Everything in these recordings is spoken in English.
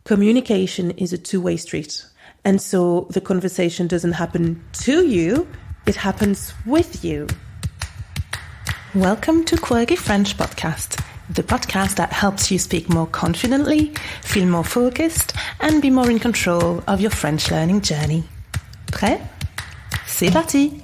Communication is a two-way street. And so the conversation doesn't happen to you, it happens with you. Welcome to Quirky French Podcast, the podcast that helps you speak more confidently, feel more focused, and be more in control of your French learning journey. Prêt? C'est parti!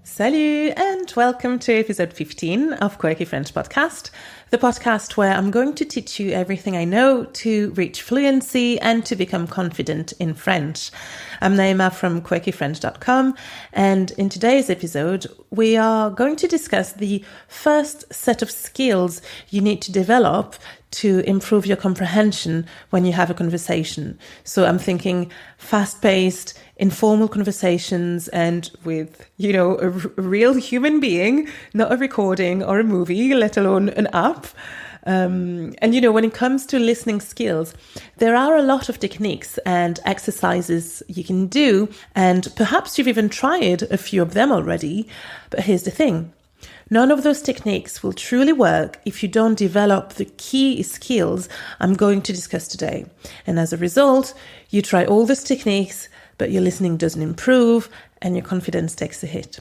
Salut and welcome to episode 15 of Quirky French Podcast, the podcast where I'm going to teach you everything I know to reach fluency and to become confident in French. I'm Naima from quirkyfrench.com, and in today's episode, we are going to discuss the first set of skills you need to develop to improve your comprehension when you have a conversation. So I'm thinking fast-paced, informal conversations and with, a real human being, not a recording or a movie, let alone an app. And when it comes to listening skills, there are a lot of techniques and exercises you can do, and perhaps you've even tried a few of them already. But here's the thing. None of those techniques will truly work if you don't develop the key skills I'm going to discuss today. And as a result, you try all those techniques, but your listening doesn't improve and your confidence takes a hit.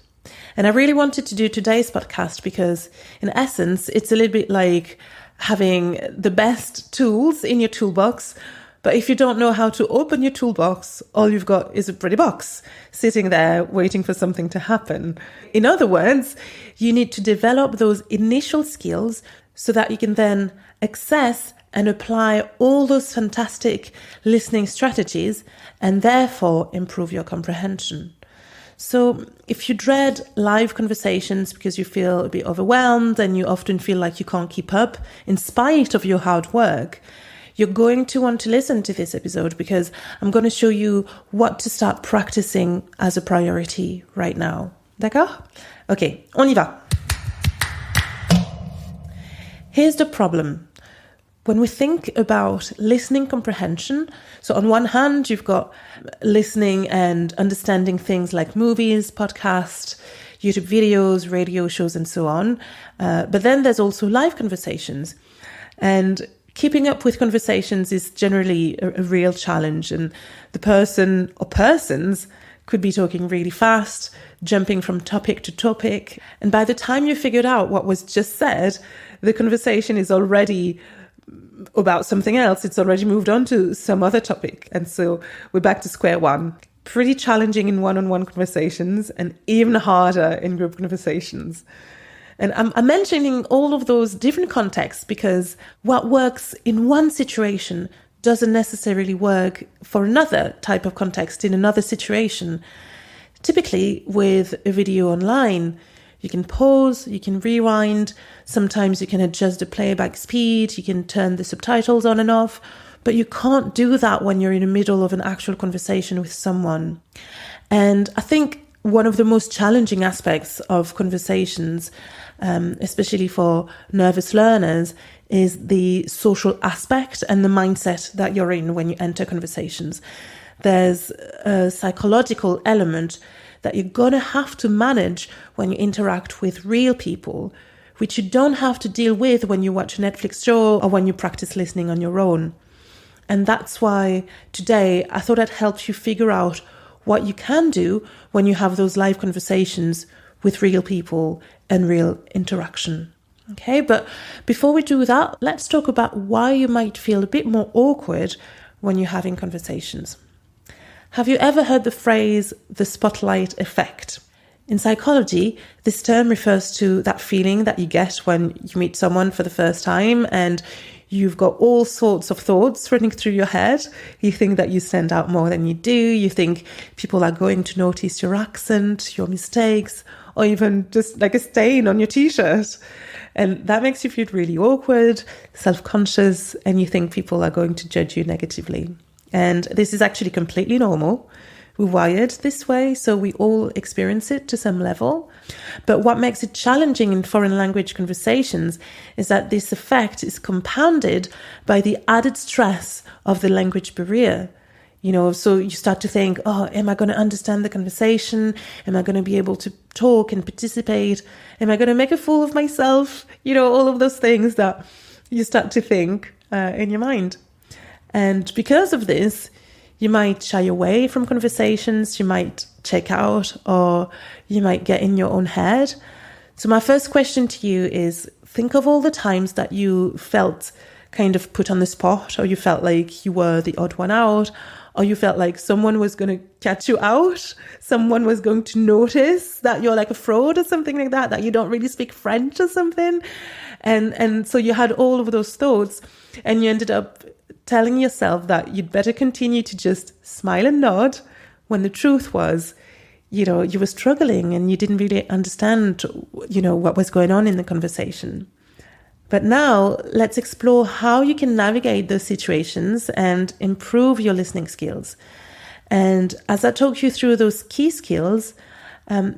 And I really wanted to do today's podcast because, in essence, it's a little bit like having the best tools in your toolbox, but if you don't know how to open your toolbox, all you've got is a pretty box sitting there waiting for something to happen. In other words, you need to develop those initial skills so that you can then access and apply all those fantastic listening strategies and therefore improve your comprehension. So if you dread live conversations because you feel a bit overwhelmed and you often feel like you can't keep up in spite of your hard work, you're going to want to listen to this episode because I'm going to show you what to start practicing as a priority right now. D'accord? Okay, on y va. Here's the problem. When we think about listening comprehension, so on one hand, you've got listening and understanding things like movies, podcasts, YouTube videos, radio shows, and so on. But then there's also live conversations. And keeping up with conversations is generally a real challenge. And the person or persons could be talking really fast, jumping from topic to topic. And by the time you figured out what was just said, the conversation is already about something else. It's already moved on to some other topic. And so we're back to square one. Pretty challenging in one-on-one conversations and even harder in group conversations. And I'm mentioning all of those different contexts because what works in one situation doesn't necessarily work for another type of context in another situation. Typically with a video online, you can pause, you can rewind, sometimes you can adjust the playback speed, you can turn the subtitles on and off, but you can't do that when you're in the middle of an actual conversation with someone. And I think one of the most challenging aspects of conversations, especially for nervous learners, is the social aspect and the mindset that you're in when you enter conversations. There's a psychological element that you're going to have to manage when you interact with real people, which you don't have to deal with when you watch a Netflix show or when you practice listening on your own. And that's why today I thought I'd help you figure out what you can do when you have those live conversations with real people and real interaction. Okay, but before we do that, let's talk about why you might feel a bit more awkward when you're having conversations. Have you ever heard the phrase, the spotlight effect? In psychology, this term refers to that feeling that you get when you meet someone for the first time and you've got all sorts of thoughts running through your head. You think that you stand out more than you do. You think people are going to notice your accent, your mistakes, or even just like a stain on your t-shirt. And that makes you feel really awkward, self-conscious, and you think people are going to judge you negatively. And this is actually completely normal. We're wired this way, so we all experience it to some level. But what makes it challenging in foreign language conversations is that this effect is compounded by the added stress of the language barrier. So you start to think, am I going to understand the conversation? Am I going to be able to talk and participate? Am I going to make a fool of myself? All of those things that you start to think in your mind. And because of this, you might shy away from conversations, you might check out, or you might get in your own head. So my first question to you is, think of all the times that you felt kind of put on the spot, or you felt like you were the odd one out, or you felt like someone was going to catch you out, someone was going to notice that you're like a fraud or something like that, that you don't really speak French or something. And so you had all of those thoughts, and you ended up telling yourself that you'd better continue to just smile and nod, when the truth was, you were struggling and you didn't really understand, what was going on in the conversation. But now let's explore how you can navigate those situations and improve your listening skills. And as I talk you through those key skills,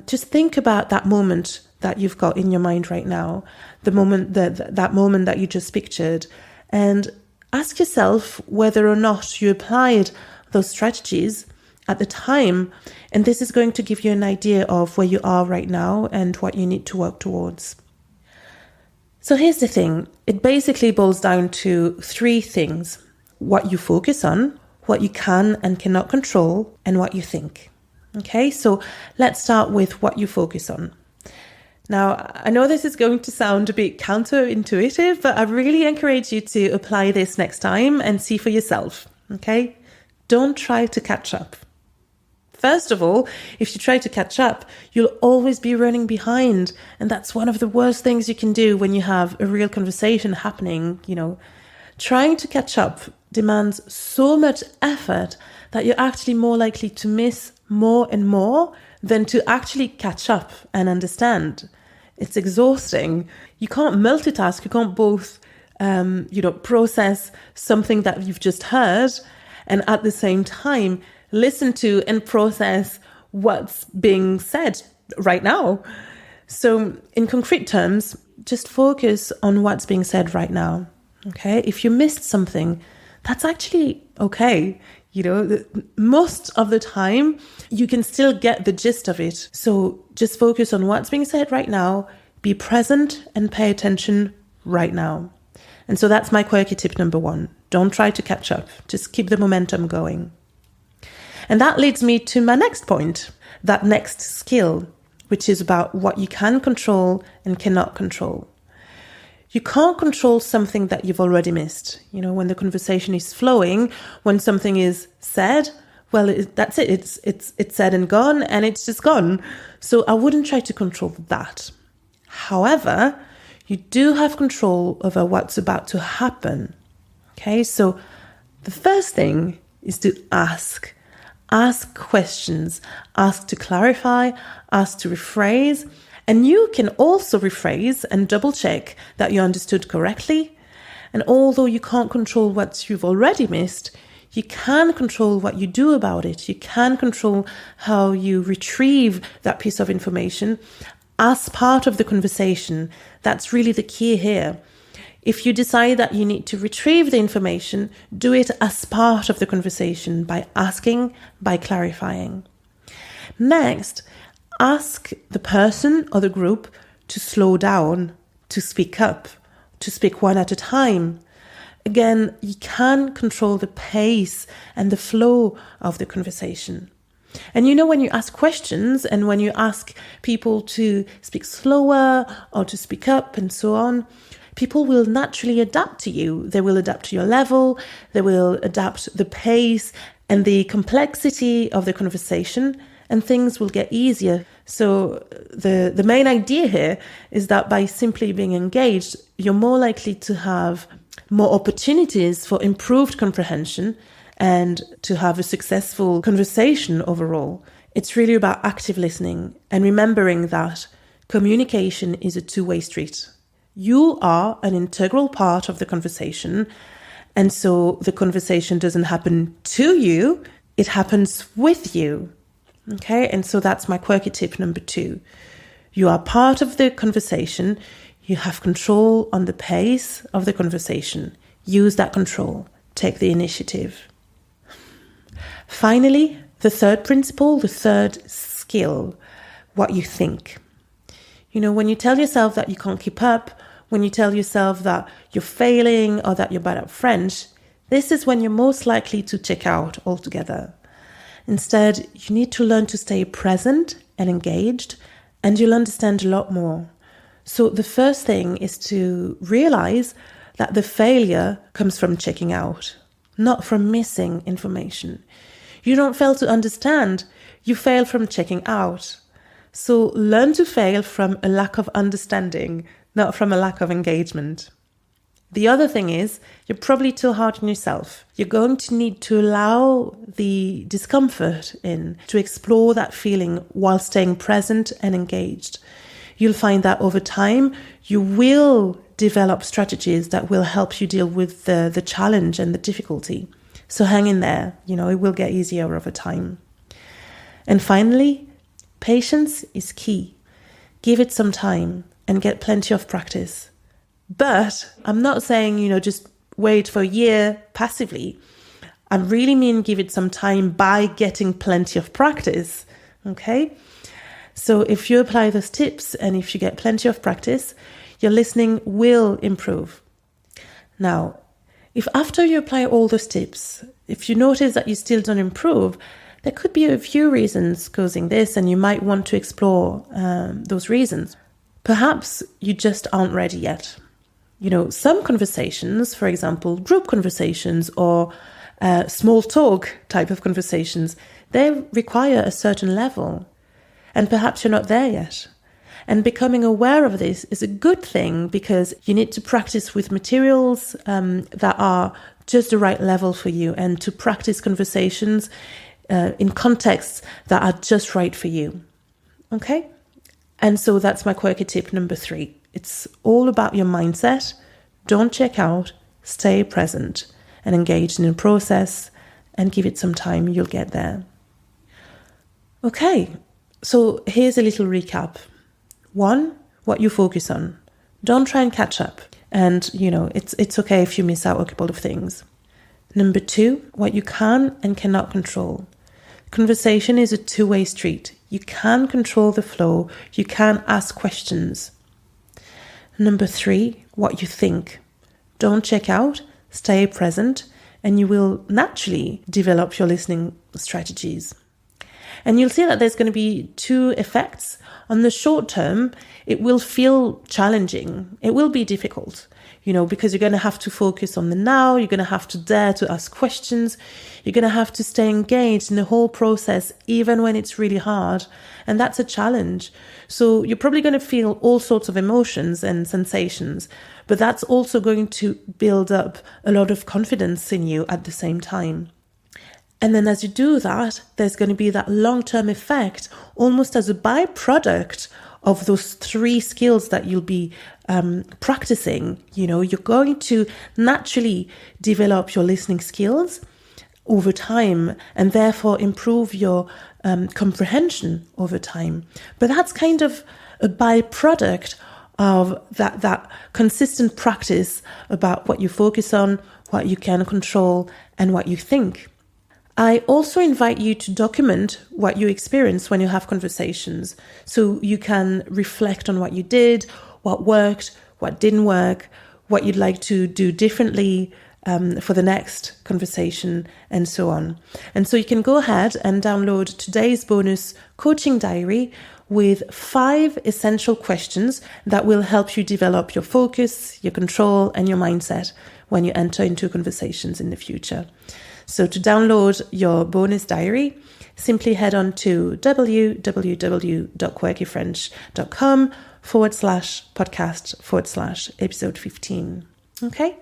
just think about that moment that you've got in your mind right now, the moment that moment that you just pictured, and ask yourself whether or not you applied those strategies at the time. And this is going to give you an idea of where you are right now and what you need to work towards. So here's the thing. It basically boils down to three things: what you focus on, what you can and cannot control, and what you think. Okay, so let's start with what you focus on. Now, I know this is going to sound a bit counterintuitive, but I really encourage you to apply this next time and see for yourself. Okay, don't try to catch up. First of all, if you try to catch up, you'll always be running behind. And that's one of the worst things you can do when you have a real conversation happening. Trying to catch up demands so much effort that you're actually more likely to miss more and more than to actually catch up and understand. It's exhausting. You can't multitask. You can't both, process something that you've just heard and at the same time listen to and process what's being said right now. So in concrete terms, just focus on what's being said right now. Okay? If you missed something, that's actually okay. Most of the time, you can still get the gist of it. So just focus on what's being said right now, be present and pay attention right now. And so that's my quirky tip number 1. Don't try to catch up. Just keep the momentum going. And that leads me to my next point, that next skill, which is about what you can control and cannot control. You can't control something that you've already missed. When the conversation is flowing, when something is said, well, that's it. It's said and gone, and it's just gone. So I wouldn't try to control that. However, you do have control over what's about to happen. Okay, so the first thing is to ask. Ask questions, ask to clarify, ask to rephrase. And you can also rephrase and double check that you understood correctly. And although you can't control what you've already missed, you can control what you do about it. You can control how you retrieve that piece of information as part of the conversation. That's really the key here. If you decide that you need to retrieve the information, do it as part of the conversation by asking, by clarifying. Next, ask the person or the group to slow down, to speak up, to speak one at a time. Again, you can control the pace and the flow of the conversation. And when you ask questions and when you ask people to speak slower or to speak up and so on, people will naturally adapt to you. They will adapt to your level. They will adapt the pace and the complexity of the conversation, and things will get easier. So the main idea here is that by simply being engaged, you're more likely to have more opportunities for improved comprehension and to have a successful conversation overall. It's really about active listening and remembering that communication is a two-way street. You are an integral part of the conversation, and so the conversation doesn't happen to you, it happens with you. Okay, and so that's my quirky tip number 2. You are part of the conversation. You have control on the pace of the conversation. Use that control. Take the initiative. Finally, the third principle, the third skill, what you think. When you tell yourself that you can't keep up, when you tell yourself that you're failing or that you're bad at French, This is when you're most likely to check out altogether. Instead, you need to learn to stay present and engaged, and you'll understand a lot more. So the first thing is to realize that the failure comes from checking out, not from missing information. You don't fail to understand, you fail from checking out. So learn to fail from a lack of understanding, not from a lack of engagement. The other thing is, you're probably too hard on yourself. You're going to need to allow the discomfort in, to explore that feeling while staying present and engaged. You'll find that over time, you will develop strategies that will help you deal with the challenge and the difficulty. So hang in there, it will get easier over time. And finally, patience is key. Give it some time and get plenty of practice. But I'm not saying, just wait for a year passively. I really mean give it some time by getting plenty of practice, okay? So if you apply those tips and if you get plenty of practice, your listening will improve. Now, if after you apply all those tips, if you notice that you still don't improve, there could be a few reasons causing this, and you might want to explore those reasons. Perhaps you just aren't ready yet. Some conversations, for example, group conversations or small talk type of conversations, they require a certain level. And perhaps you're not there yet. And becoming aware of this is a good thing because you need to practice with materials that are just the right level for you, and to practice conversations in contexts that are just right for you. Okay? And so that's my quirky tip number 3. It's all about your mindset. Don't check out, stay present and engaged in the process, and give it some time, you'll get there. Okay, so here's a little recap. 1, what you focus on. Don't try and catch up. And, it's okay if you miss out a couple of things. Number 2, what you can and cannot control. Conversation is a two-way street. You can control the flow. You can ask questions. Number 3, what you think. Don't check out, stay present, and you will naturally develop your listening strategies. And you'll see that there's going to be 2 effects. On the short term, it will feel challenging. It will be difficult, because you're going to have to focus on the now. You're going to have to dare to ask questions. You're going to have to stay engaged in the whole process, even when it's really hard. And that's a challenge. So you're probably going to feel all sorts of emotions and sensations, but that's also going to build up a lot of confidence in you at the same time. And then as you do that, there's going to be that long-term effect, almost as a byproduct of those 3 skills that you'll be practicing. You're going to naturally develop your listening skills over time, and therefore improve your comprehension over time. But that's kind of a byproduct of that consistent practice about what you focus on, what you can control, and what you think. I also invite you to document what you experience when you have conversations, so you can reflect on what you did, what worked, what didn't work, what you'd like to do differently for the next conversation, and so on. And so you can go ahead and download today's bonus coaching diary with 5 essential questions that will help you develop your focus, your control, and your mindset when you enter into conversations in the future. So to download your bonus diary, simply head on to www.quirkyfrench.com/podcast/episode 15. Okay?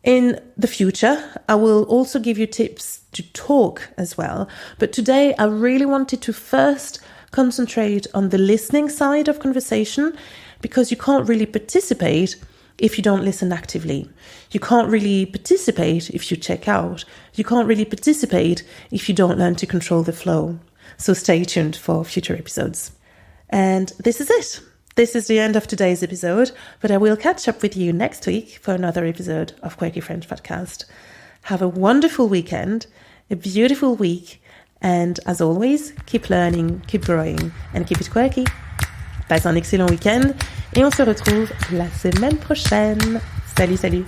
In the future, I will also give you tips to talk as well. But today, I really wanted to first concentrate on the listening side of conversation, because you can't really participate if you don't listen actively. You can't really participate if you check out. You can't really participate if you don't learn to control the flow. So stay tuned for future episodes. And this is it. This is the end of today's episode, but I will catch up with you next week for another episode of Quirky French Podcast. Have a wonderful weekend, a beautiful week, and as always, keep learning, keep growing, and keep it quirky. Passe un excellent week-end et on se retrouve la semaine prochaine. Salut, salut!